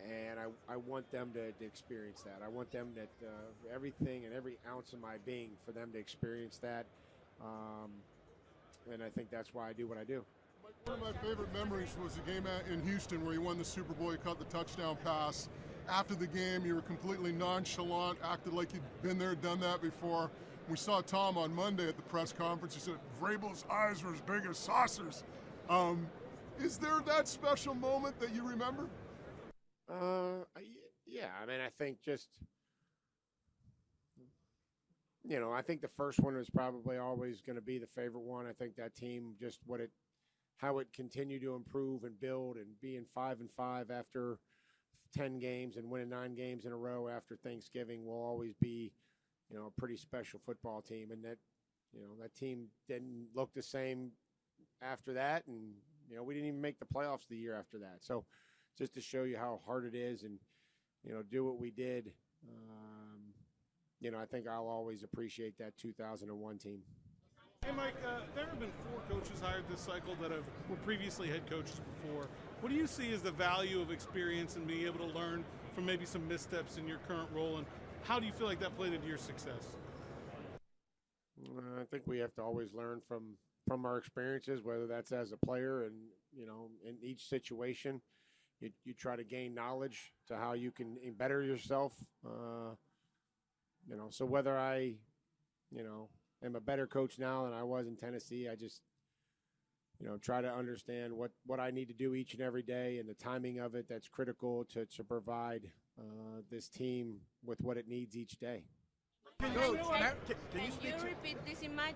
and I want them to experience that. I want them everything and every ounce of my being for them to experience that, and I think that's why I do what I do. One of my favorite memories was the game in Houston where you won the Super Bowl. You caught the touchdown pass. After the game, you were completely nonchalant, acted like you'd been there, done that before. We saw Tom on Monday at the press conference. He said Vrabel's eyes were as big as saucers. Is there that special moment that you remember? Yeah, I mean, I think just, I think the first one was probably always going to be the favorite one. I think that team, just how it continued to improve and build, and being 5-5 after 10 games and winning 9 games in a row after Thanksgiving will always be, a pretty special football team. And that, that team didn't look the same after that, and we didn't even make the playoffs the year after that. So just to show you how hard it is, and do what we did, I think I'll always appreciate that 2001 team. Hey Mike, there have been 4 coaches hired this cycle that were previously head coaches before. What do you see as the value of experience and being able to learn from maybe some missteps in your current role, and how do you feel like that played into your success? I think we have to always learn from our experiences, whether that's as a player, and in each situation you try to gain knowledge to how you can better yourself. So whether I am a better coach now than I was in Tennessee, I just try to understand what I need to do each and every day, and the timing of it that's critical to provide this team with what it needs each day. Can you repeat this image?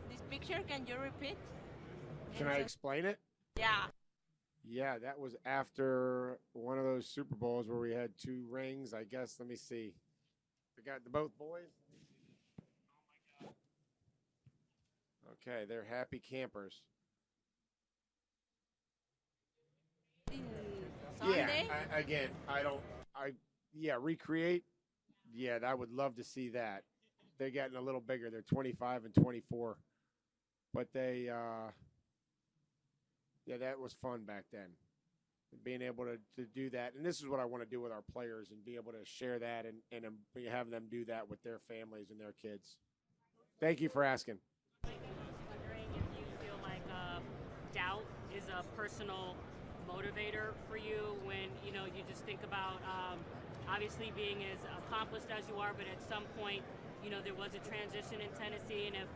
This picture, can you repeat? Can I explain it? Yeah. Yeah, that was after one of those Super Bowls where we had 2 rings, I guess. Let me see. We got both boys. Okay, they're happy campers. Sunday? Yeah, recreate. Yeah, I would love to see that. They're getting a little bigger. They're 25 and 24. But that was fun back then. Being able to do that. And this is what I want to do with our players, and be able to share that and have them do that with their families and their kids. Thank you for asking. I was wondering if you feel like doubt is a personal motivator for you when, you just think about obviously being as accomplished as you are, but at some point, there was a transition in Tennessee, and if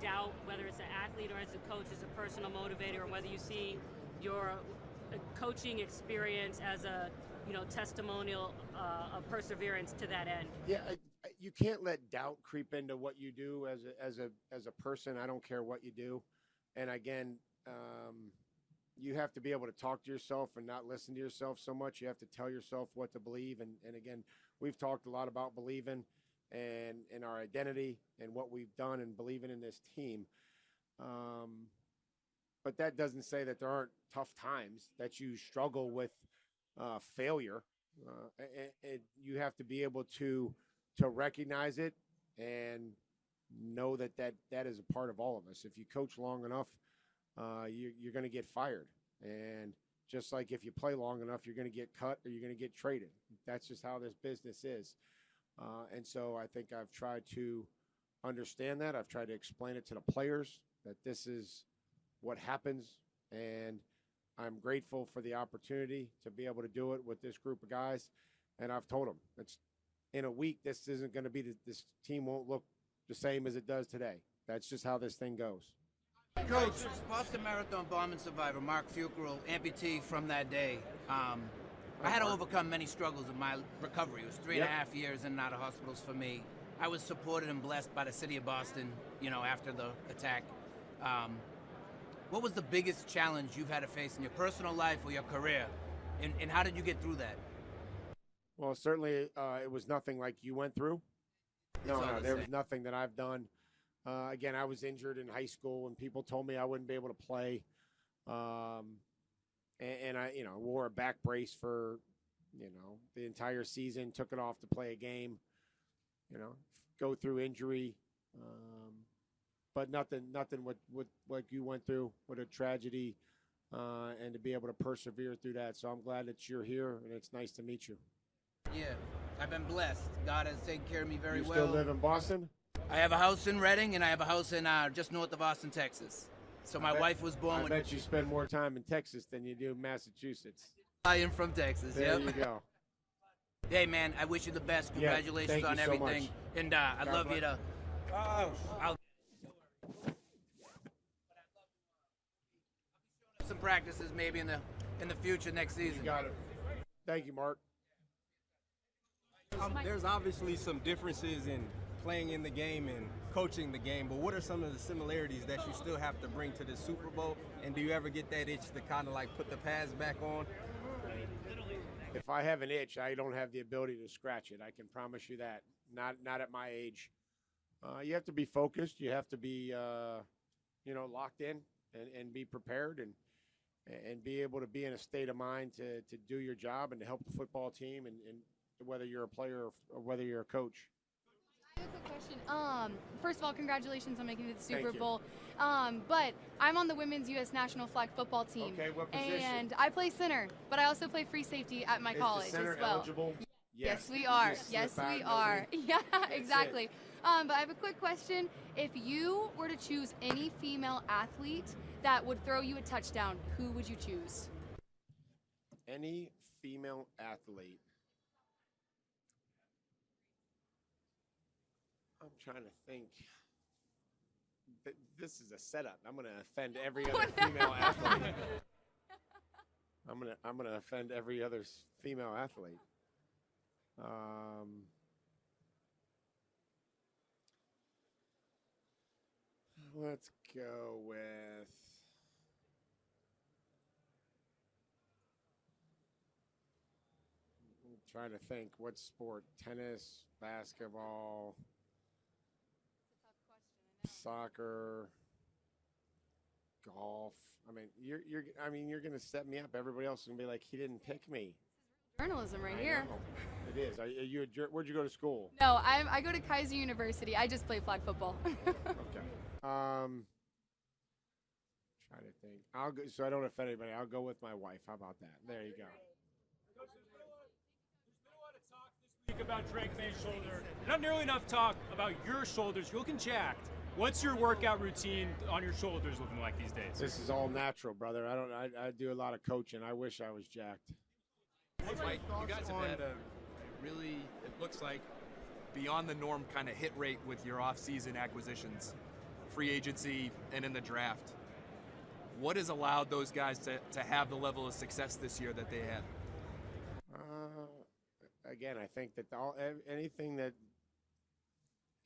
doubt, whether it's an athlete or as a coach, is a personal motivator, or whether you see your coaching experience as a testimonial of perseverance to that end. Yeah, you can't let doubt creep into what you do as a person. I don't care what you do. And again, you have to be able to talk to yourself and not listen to yourself so much. You have to tell yourself what to believe. And again, we've talked a lot about believing and our identity and what we've done and believing in this team. But that doesn't say that there aren't tough times, that you struggle with failure. You have to be able to recognize it and know that is a part of all of us. If you coach long enough, you're going to get fired. And just like if you play long enough, you're going to get cut or you're going to get traded. That's just how this business is. And so I think I've tried to understand that. I've tried to explain it to the players that this is what happens. And I'm grateful for the opportunity to be able to do it with this group of guys. And I've told them, it's in a week, this isn't going to be, this team won't look the same as it does today. That's just how this thing goes. Coach, Boston Marathon bombing survivor Mark Fuckerell, amputee from that day. I had to overcome many struggles in my recovery. It was 3.5 years in and out of hospitals for me. I was supported and blessed by the city of Boston, after the attack. What was the biggest challenge you've had to face in your personal life or your career? And how did you get through that? Well, certainly it was nothing like you went through. No, there was nothing that I've done. Again, I was injured in high school, and people told me I wouldn't be able to play. And I, wore a back brace for, the entire season, took it off to play a game, go through injury. But nothing what you went through, with a tragedy, and to be able to persevere through that. So I'm glad that you're here, and it's nice to meet you. Yeah, I've been blessed. God has taken care of me very well. You still live in Boston? I have a house in Reading, and I have a house in just north of Austin, Texas. So my wife was born. I bet you spend more time in Texas than you do in Massachusetts. I am from Texas. There you go. Hey man, I wish you the best. Congratulations on everything, so and I'd love you to. I'll some practices maybe in the future next season. You got it. Thank you, Mark. There's obviously some differences in playing in the game and coaching the game, but what are some of the similarities that you still have to bring to the Super Bowl? And do you ever get that itch to kind of like put the pads back on? If I have an itch, I don't have the ability to scratch it. I can promise you that. Not at my age. You have to be focused. You have to be, locked in and be prepared and be able to be in a state of mind to do your job and to help the football team and whether you're a player or whether you're a coach. I have a quick question. First of all, congratulations on making it to the Super Thank you. Bowl. But I'm on the women's U.S. national flag football team. Okay, what position? And I play center, but I also play free safety at my college Is the center as well. eligible? Yes, we are. Just Yes, slip out, we no are. need. Yeah, That's exactly. it. But I have a quick question. If you were to choose any female athlete that would throw you a touchdown, who would you choose? Any female athlete. I'm trying to think. This is a setup. I'm going to offend every other female athlete. I'm going to offend every other female athlete. Let's go with. I'm trying to think. What sport? Tennis, basketball, soccer, golf. I mean, you're going to set me up. Everybody else is going to be like, he didn't pick me. Journalism right I here. know. It is. Are you where'd you go to school? No, I go to Kaiser University. I just play flag football. Okay. Trying to think. I'll go, so I don't offend anybody. I'll go with my wife. How about that? There you go. Speak about Drake May's shoulder. Not nearly enough talk about your shoulders. You're looking jacked. What's your workout routine on your shoulders looking like these days? This is all natural, brother. I do a lot of coaching. I wish I was jacked. Hey, Mike, you guys have had a really, it looks like, beyond the norm kind of hit rate with your off-season acquisitions, free agency, and in the draft. What has allowed those guys to have the level of success this year that they had? Again, I think that anything that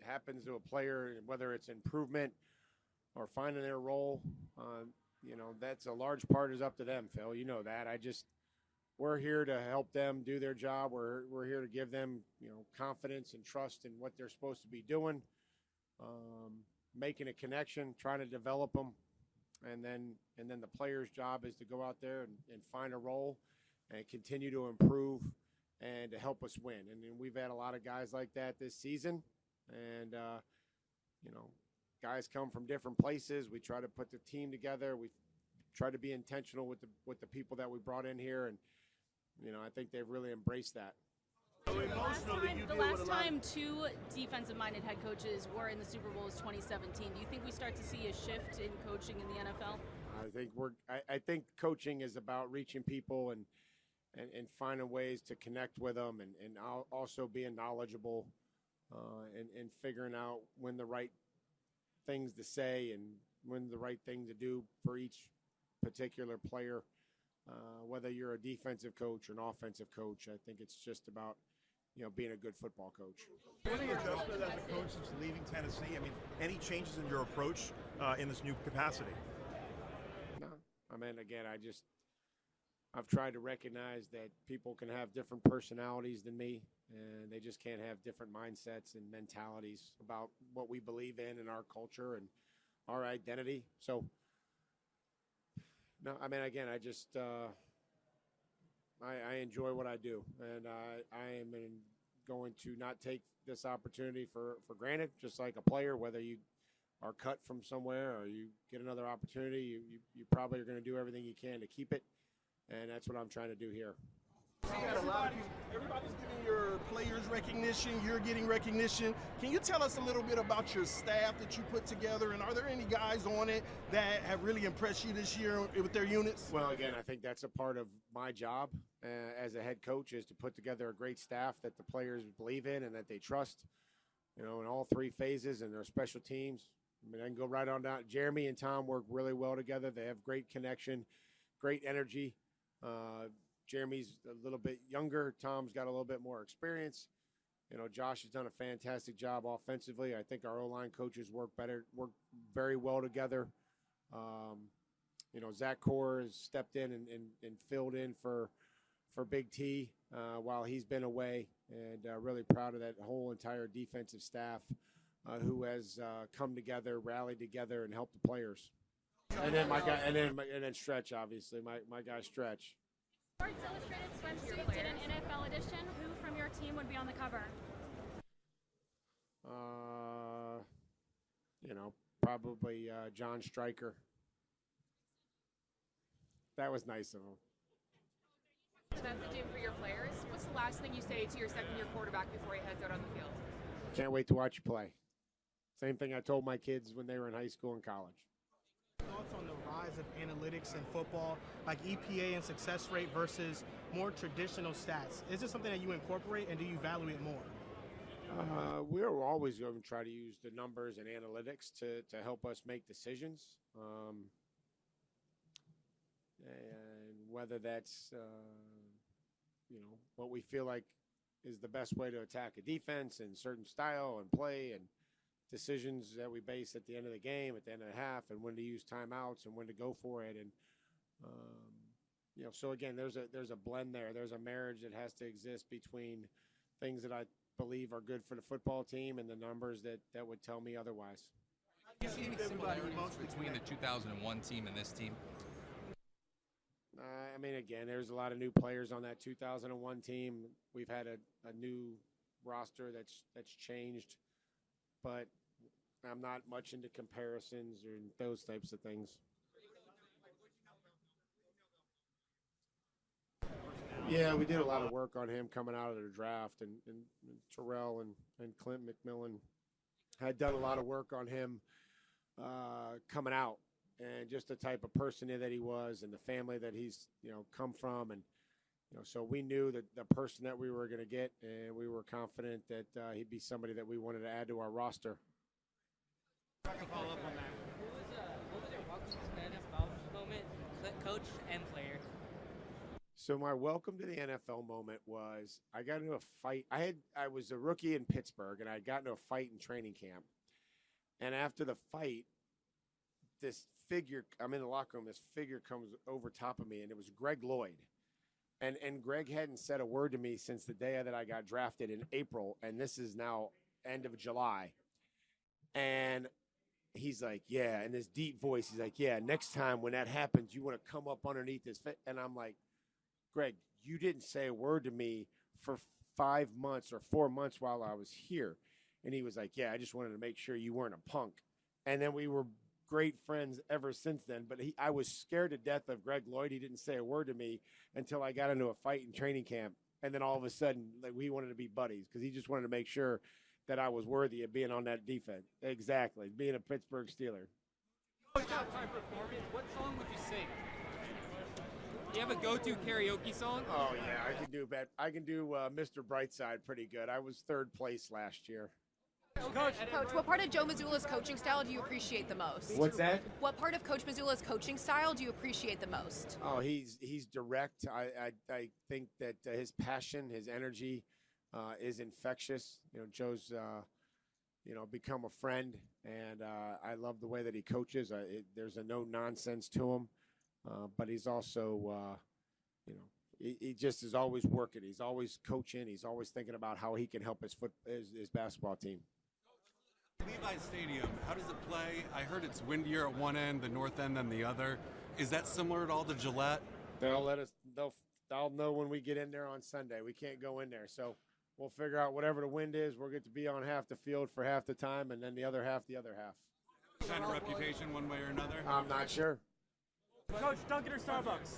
happens to a player, whether it's improvement or finding their role, that's a large part is up to them, Phil. You know that. We're here to help them do their job. We're here to give them, confidence and trust in what they're supposed to be doing, making a connection, trying to develop them, and then the player's job is to go out there and find a role and continue to improve and to help us win. And we've had a lot of guys like that this season, and guys come from different places. We try to put the team together. We try to be intentional with the people that we brought in here, and I think they've really embraced that. The last time two defensive-minded head coaches were in the Super Bowl was 2017. Do you think we start to see a shift in coaching in the NFL? I think coaching is about reaching people and finding ways to connect with them, and also being knowledgeable and figuring out when the right things to say and when the right thing to do for each particular player. Whether you're a defensive coach or an offensive coach, I think it's just about being a good football coach. Any adjustment as a coach since leaving Tennessee? I mean, any changes in your approach in this new capacity? No, again, I've tried to recognize that people can have different personalities than me, and they just can't have different mindsets and mentalities about what we believe in our culture and our identity. So, no, again, I enjoy what I do, and I am going to not take this opportunity for granted, just like a player. Whether you are cut from somewhere or you get another opportunity, you probably are going to do everything you can to keep it, and that's what I'm trying to do here. Everybody's getting your players recognition, you're getting recognition. Can you tell us a little bit about your staff that you put together, and are there any guys on it that have really impressed you this year with their units? Well, again, I think that's a part of my job as a head coach, is to put together a great staff that the players believe in and that they trust, in all three phases and their special teams. I can go right on down. Jeremy and Tom work really well together. They have great connection, great energy. Jeremy's a little bit younger. Tom's got a little bit more experience. Josh has done a fantastic job offensively. I think our O-line coaches work very well together. Zach Core has stepped in and filled in for Big T while he's been away, and really proud of that whole entire defensive staff who has come together, rallied together, and helped the players. And then my guy, and then Stretch, obviously, my guy Stretch. Sports Illustrated swimsuit did an NFL edition. Who from your team would be on the cover? Probably John Stryker. That was nice of him. Messaging for your players. What's the last thing you say to your second-year quarterback before he heads out on the field? Can't wait to watch you play. Same thing I told my kids when they were in high school and college. Thoughts on the rise of analytics in football, like EPA and success rate versus more traditional stats? Is this something that you incorporate, and do you value it more? We're always going to try to use the numbers and analytics to help us make decisions. And whether that's, what we feel like is the best way to attack a defense and certain style and play and decisions that we base at the end of the game, at the end of the half, and when to use timeouts and when to go for it. And, so again, there's a blend there. There's a marriage that has to exist between things that I believe are good for the football team and the numbers that would tell me otherwise. Do you see any similarities between the 2001 team and this team? Again, there's a lot of new players on that 2001 team. We've had a new roster that's changed, but I'm not much into comparisons or those types of things. Yeah, we did a lot of work on him coming out of the draft, and Terrell and Clint McMillan had done a lot of work on him coming out, and just the type of person that he was and the family that he's come from. And so we knew that the person that we were going to get, and we were confident that he'd be somebody that we wanted to add to our roster. Follow up on that. What was your walk-in Spanish moment, coach and player? So my welcome to the NFL moment was I got into a fight. I was a rookie in Pittsburgh, and I got into a fight in training camp. And after the fight, this figure, I'm in the locker room, this figure comes over top of me, and it was Greg Lloyd. And Greg hadn't said a word to me since the day that I got drafted in April, and this is now end of July. And he's like, yeah, in this deep voice, he's like, yeah, next time when that happens, you want to come up underneath this. And I'm like, Greg, you didn't say a word to me for 5 months or 4 months while I was here. And he was like, yeah, I just wanted to make sure you weren't a punk. And then we were great friends ever since then. But I was scared to death of Greg Lloyd. He didn't say a word to me until I got into a fight in training camp. And then all of a sudden, like, we wanted to be buddies because he just wanted to make sure that I was worthy of being on that defense. Exactly, being a Pittsburgh Steeler. Halftime performance, what song would you sing? Do you have a go-to karaoke song? Oh, yeah, I can do Mr. Brightside pretty good. I was third place last year. Coach, what part of Joe Mazzulla's coaching style do you appreciate the most? What's that? What part of Coach Mazzulla's coaching style do you appreciate the most? Oh, he's direct. I think that his passion, his energy is infectious. You know, Joe's, become a friend, and I love the way that he coaches. There's a no-nonsense to him, but he's also, he just is always working. He's always coaching. He's always thinking about how he can help his basketball team. Levi's Stadium, how does it play? I heard it's windier at one end, the north end than the other. Is that similar at all to Gillette? They'll know when we get in there on Sunday. We can't go in there, so we'll figure out whatever the wind is. We'll get to be on half the field for half the time, and then the other half. Kind of reputation one way or another? I'm not sure. Coach, Dunkin' or Starbucks?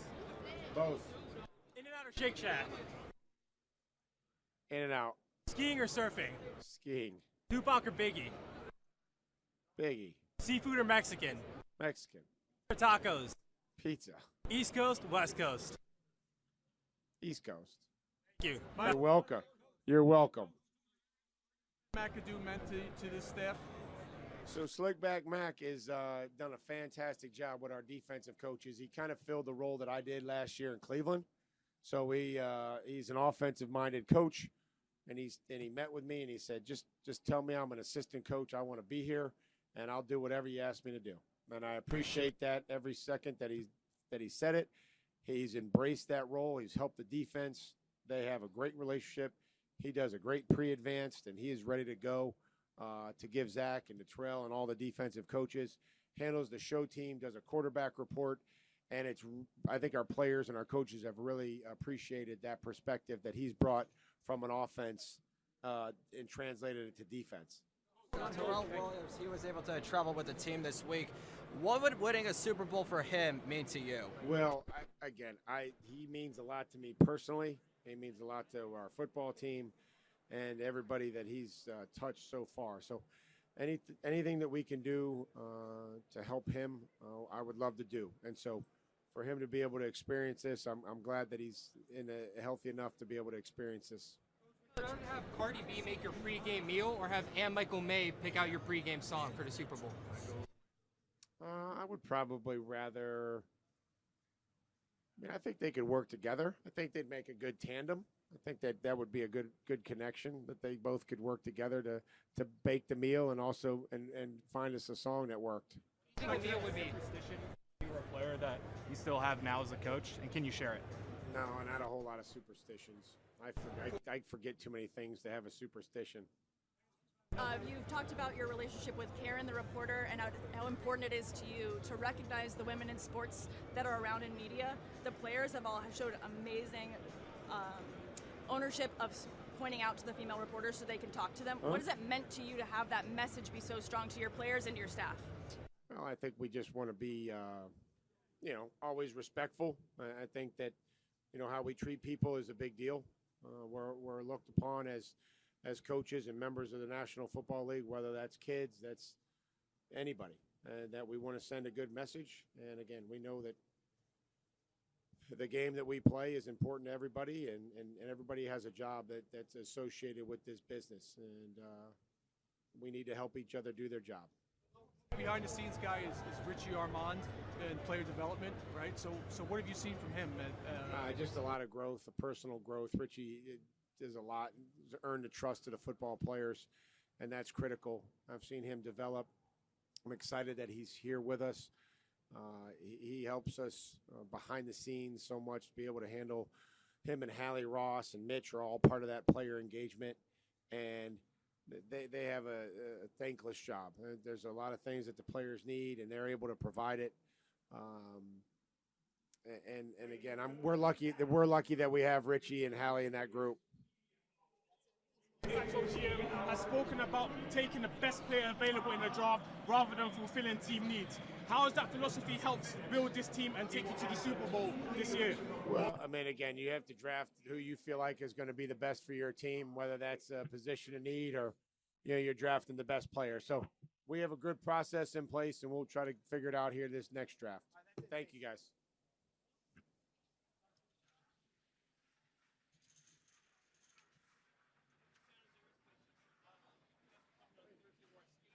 Both. In-N-Out or Shake Shack? In-N-Out. Skiing or surfing? Skiing. Tupac or Biggie? Biggie. Seafood or Mexican? Mexican. Or tacos? Pizza. East Coast, West Coast? East Coast. Thank you. You're welcome. You're welcome. McAdoo meant to this staff? So Slickback Mac has done a fantastic job with our defensive coaches. He kind of filled the role that I did last year in Cleveland. So he's an offensive-minded coach, and he met with me and he said, just tell me I'm an assistant coach. I want to be here, and I'll do whatever you ask me to do. And I appreciate that every second that he said it. He's embraced that role. He's helped the defense. They have a great relationship. He does a great pre-advanced, and he is ready to go to give Zach and to Terrell and all the defensive coaches. Handles the show team, does a quarterback report, and I think our players and our coaches have really appreciated that perspective that he's brought from an offense and translated it to defense. Terrell Williams, he was able to travel with the team this week. What would winning a Super Bowl for him mean to you? Well, he means a lot to me personally. He means a lot to our football team and everybody that he's touched so far. So anything that we can do to help him, I would love to do. And so for him to be able to experience this, I'm glad that he's healthy enough to be able to experience this. Would you have Cardi B make your pregame meal or have Michael May pick out your pregame song for the Super Bowl? I would probably rather. I think they could work together. I think they'd make a good tandem. I think that would be a good connection, that they both could work together to bake the meal and also and find us a song that worked. I think the meal would be You were a player that you still have now as a coach, and can you share it? No, not a whole lot of superstitions. I forget too many things to have a superstition. You've talked about your relationship with Karen, the reporter, and how important it is to you to recognize the women in sports that are around in media. The players have showed amazing ownership of pointing out to the female reporters so they can talk to them. What has it meant to you to have that message be so strong to your players and your staff? Well, I think we just want to be, always respectful. I think that, how we treat people is a big deal. We're looked upon as coaches and members of the National Football League, whether that's kids, that's anybody, and that we want to send a good message. And again, we know that the game that we play is important to everybody, and everybody has a job that's associated with this business, and we need to help each other do their job. Behind the scenes guy is Richie Armand in player development, right? So what have you seen from him? Just a lot of growth, personal growth. Richie does a lot, he's earned the trust of the football players, and that's critical. I've seen him develop. I'm excited that he's here with us. He helps us behind the scenes so much to be able to handle. Him and Hallie Ross and Mitch are all part of that player engagement, and they have a thankless job. There's a lot of things that the players need, and they're able to provide it. And again, we're lucky that we have Richie and Hallie in that group. Has spoken about taking the best player available in the draft rather than fulfilling team needs. How has that philosophy helped build this team and take you to the Super Bowl this year? Well, I mean, again, you have to draft who you feel like is going to be the best for your team, whether that's a position of need or, you're drafting the best player. So we have a good process in place, and we'll try to figure it out here this next draft. Thank you, guys.